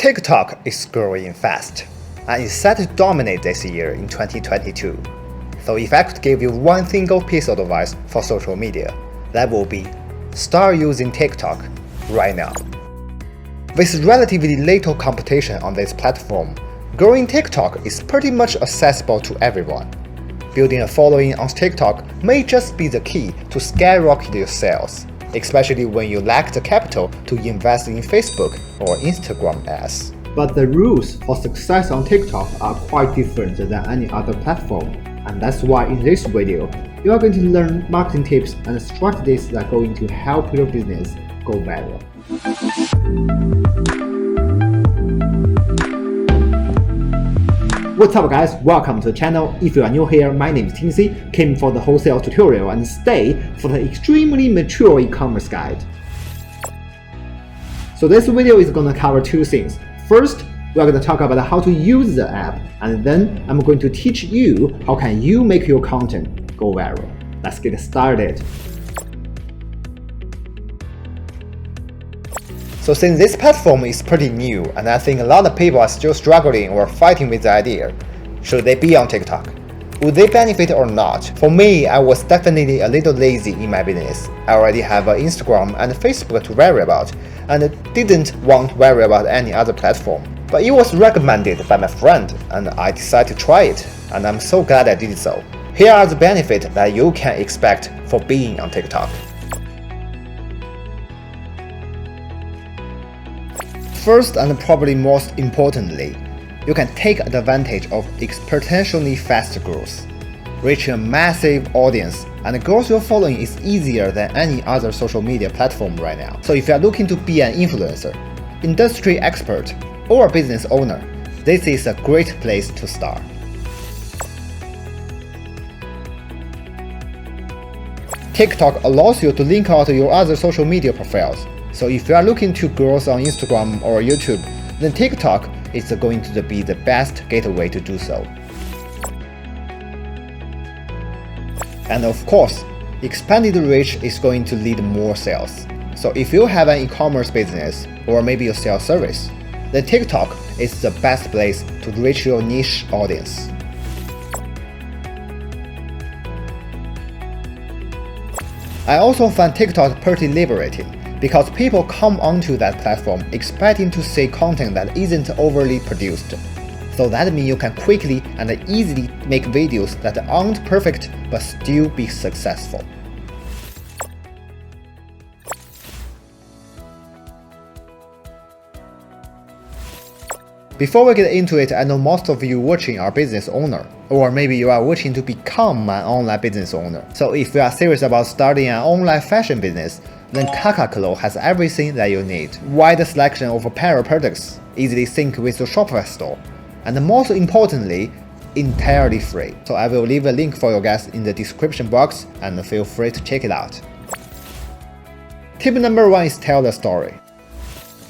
TikTok is growing fast and is set to dominate this year in 2022. So if I could give you one single piece of advice for social media, that will be start using TikTok right now. With relatively little competition on this platform, growing TikTok is pretty much accessible to everyone. Building a following on TikTok may just be the key to skyrocket your sales, especially when you lack the capital to invest in Facebook or Instagram ads. But the rules for success on TikTok are quite different than any other platform, and that's why in this video, you are going to learn marketing tips and strategies that are going to help your business go viral. What's up guys, welcome to the channel. If you are new here, my name is Tinsy, came for the wholesale tutorial and stay for the extremely mature e-commerce guide. So this video is going to cover two things. First, we are going to talk about how to use the app, and then I'm going to teach you how can you make your content go viral. Let's get started. So since this platform is pretty new, and I think a lot of people are still struggling or fighting with the idea, should they be on TikTok? Would they benefit or not? For me, I was definitely a little lazy in my business. I already have Instagram and Facebook to worry about, and didn't want to worry about any other platform. But it was recommended by my friend, and I decided to try it, and I'm so glad I did so. Here are the benefits that you can expect for being on TikTok. First and probably most importantly, you can take advantage of exponentially fast growth. Reaching a massive audience and growth your following is easier than any other social media platform right now. So if you are looking to be an influencer, industry expert, or a business owner, this is a great place to start. TikTok allows you to link out your other social media profiles. So if you are looking to grow on Instagram or YouTube, then TikTok is going to be the best gateway to do so. And of course, expanded reach is going to lead more sales. So if you have an e-commerce business or maybe you sell service, then TikTok is the best place to reach your niche audience. I also find TikTok pretty liberating, because people come onto that platform expecting to see content that isn't overly produced. So that means you can quickly and easily make videos that aren't perfect but still be successful. Before we get into it, I know most of you watching are business owner, or maybe you are watching to become an online business owner. So if you are serious about starting an online fashion business, then Kakaklo has everything that you need. Wide selection of apparel products, easily sync with your Shopify store, and most importantly, entirely free. So I will leave a link for you guys in the description box and feel free to check it out. Tip number 1 is tell the story.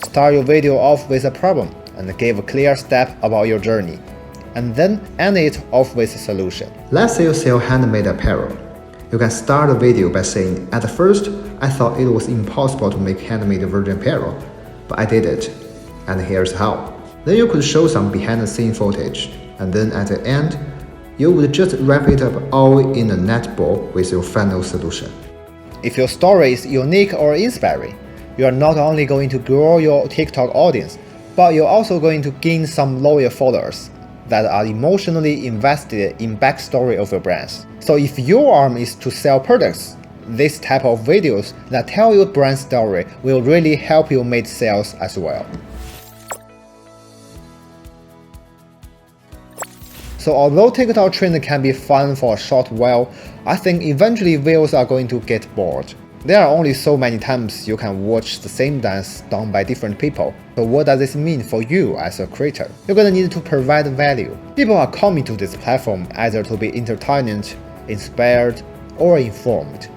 Start your video off with a problem and give a clear step about your journey, and then end it off with a solution. Let's say you sell handmade apparel. You can start a video by saying, at first, I thought it was impossible to make handmade virgin apparel, but I did it, and here's how. Then you could show some behind-the-scenes footage, and then at the end, you would just wrap it up all in a net ball with your final solution. If your story is unique or inspiring, you are not only going to grow your TikTok audience, but you're also going to gain some loyal followers that are emotionally invested in backstory of your brands. So if your aim is to sell products, this type of videos that tell your brand story will really help you make sales as well. So although TikTok trend can be fun for a short while, I think eventually viewers are going to get bored. There are only so many times you can watch the same dance done by different people. So what does this mean for you as a creator? You're gonna need to provide value. People are coming to this platform either to be entertained, inspired, or informed.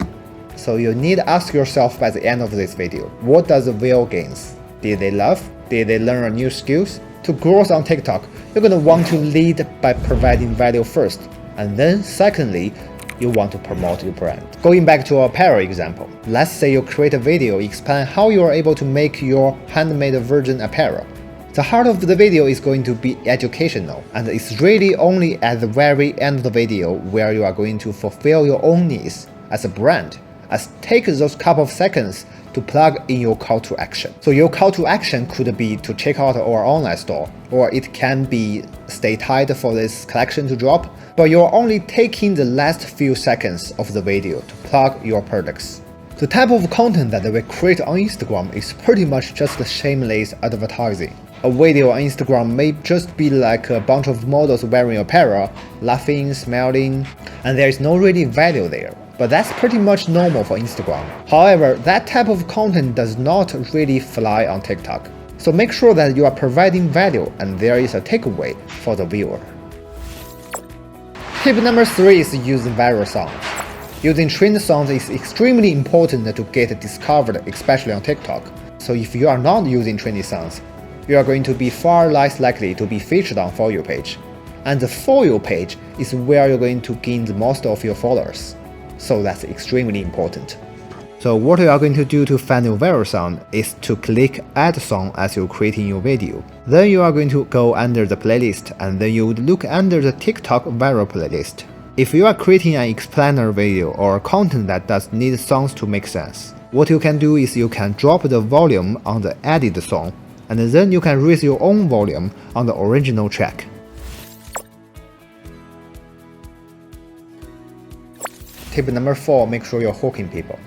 So you need to ask yourself by the end of this video, what does the viewer gains? Did they laugh? Did they learn new skills? To grow on TikTok, you're gonna want to lead by providing value first, and then secondly, you want to promote your brand. Going back to our apparel example, let's say you create a video explain how you are able to make your handmade virgin apparel. The heart of the video is going to be educational, and it's really only at the very end of the video where you are going to fulfill your own needs as a brand, as take those couple of seconds to plug in your call to action. So your call to action could be to check out our online store, or it can be stay tight for this collection to drop, but you're only taking the last few seconds of the video to plug your products. The type of content that we create on Instagram is pretty much just shameless advertising. A video on Instagram may just be like a bunch of models wearing apparel, laughing, smiling, and there is no really value there. But that's pretty much normal for Instagram. However, that type of content does not really fly on TikTok. So make sure that you are providing value and there is a takeaway for the viewer. Tip number 3 is using viral songs. Using trend songs is extremely important to get discovered, especially on TikTok. So if you are not using trendy songs, you are going to be far less likely to be featured on For You page. And the For You page is where you're going to gain the most of your followers. So that's extremely important. So what you are going to do to find your viral song is to click Add Song as you're creating your video. Then you are going to go under the playlist and then you would look under the TikTok viral playlist. If you are creating an explainer video or content that does need songs to make sense, what you can do is you can drop the volume on the added song, and then you can raise your own volume on the original track. Tip number 4, make sure you're hooking people.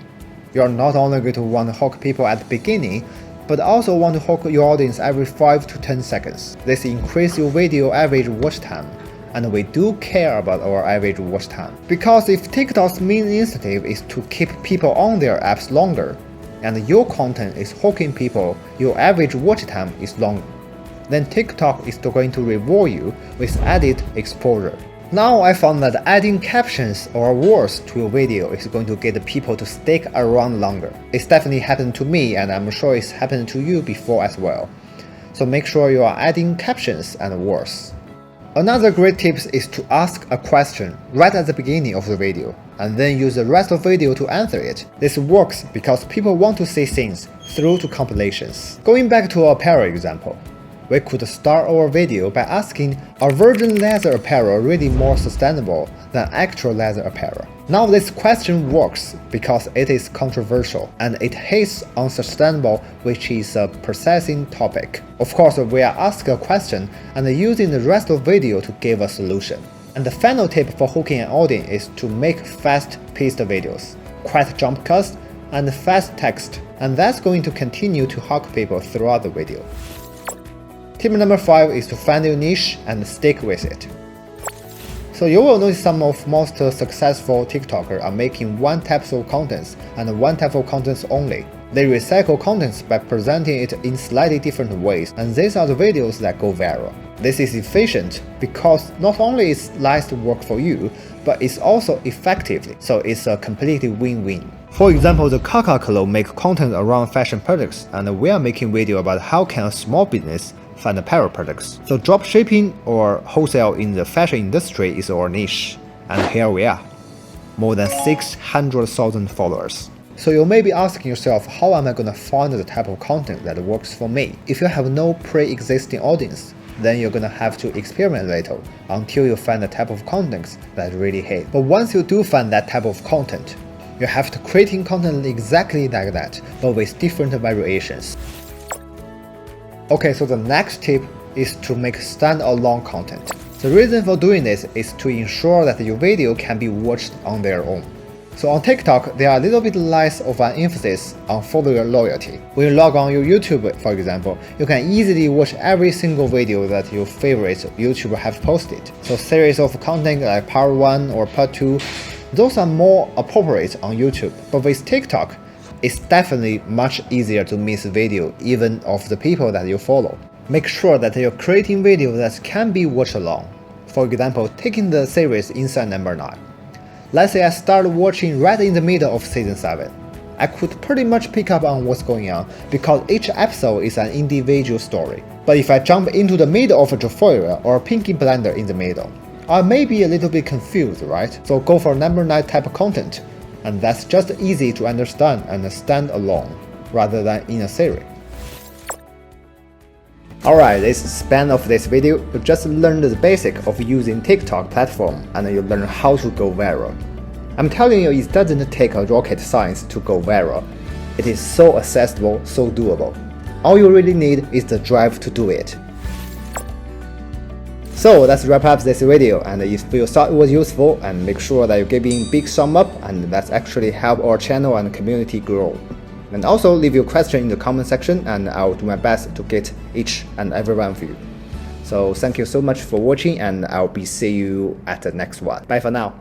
You're not only going to want to hook people at the beginning, but also want to hook your audience every 5 to 10 seconds. This increases your video average watch time, and we do care about our average watch time. Because if TikTok's main incentive is to keep people on their apps longer, and your content is hooking people, your average watch time is longer, then TikTok is going to reward you with added exposure. Now I found that adding captions or words to your video is going to get people to stick around longer. It's definitely happened to me, and I'm sure it's happened to you before as well. So make sure you are adding captions and words. Another great tip is to ask a question right at the beginning of the video, and then use the rest of the video to answer it. This works because people want to see things through to compilations. Going back to our apparel example, we could start our video by asking, are virgin leather apparel really more sustainable than actual leather apparel? Now this question works because it is controversial and it hits on sustainable, which is a processing topic. Of course, we are asking a question and using the rest of the video to give a solution. And the final tip for hooking an audience is to make fast-paced videos, quick jump cuts, and fast text, and that's going to continue to hook people throughout the video. Tip number 5 is to find your niche and stick with it. So you will notice some of most successful TikTokers are making one type of contents and one type of contents only. They recycle contents by presenting it in slightly different ways, and these are the videos that go viral. This is efficient because not only is less work for you, but it's also effective, so it's a completely win-win. For example, the Kaka Club make content around fashion products, and we are making video about how can a small business find apparel products. So dropshipping or wholesale in the fashion industry is our niche, and here we are, more than 600,000 followers. So you may be asking yourself, how am I gonna find the type of content that works for me? If you have no pre-existing audience, then you're gonna have to experiment a little until you find the type of content that really hit. But once you do find that type of content, you have to create content exactly like that, but with different variations. Okay, so the next tip is to make standalone content. The reason for doing this is to ensure that your video can be watched on their own. So on TikTok, there are a little bit less of an emphasis on follower loyalty. When you log on your YouTube, for example, you can easily watch every single video that your favorite YouTuber have posted. So series of content like part 1 or part 2, those are more appropriate on YouTube. But with TikTok, it's definitely much easier to miss video even of the people that you follow. Make sure that you're creating videos that can be watched along. For example, taking the series Inside Number 9. Let's say I started watching right in the middle of season 7. I could pretty much pick up on what's going on because each episode is an individual story. But if I jump into the middle of a Euphoria or Pinky Blender in the middle, I may be a little bit confused, right? So go for number 9 type of content, and that's just easy to understand and stand alone rather than in a series. Alright, this span of this video, you just learned the basic of using TikTok platform and you learn how to go viral. I'm telling you, it doesn't take a rocket science to go viral. It is so accessible, so doable. All you really need is the drive to do it. So let's wrap up this video, and if you thought it was useful, and make sure that you give it a big thumb up, and that's actually help our channel and community grow. And also leave your question in the comment section, and I'll do my best to get each and every one of you. So thank you so much for watching, and I'll be see you at the next one. Bye for now.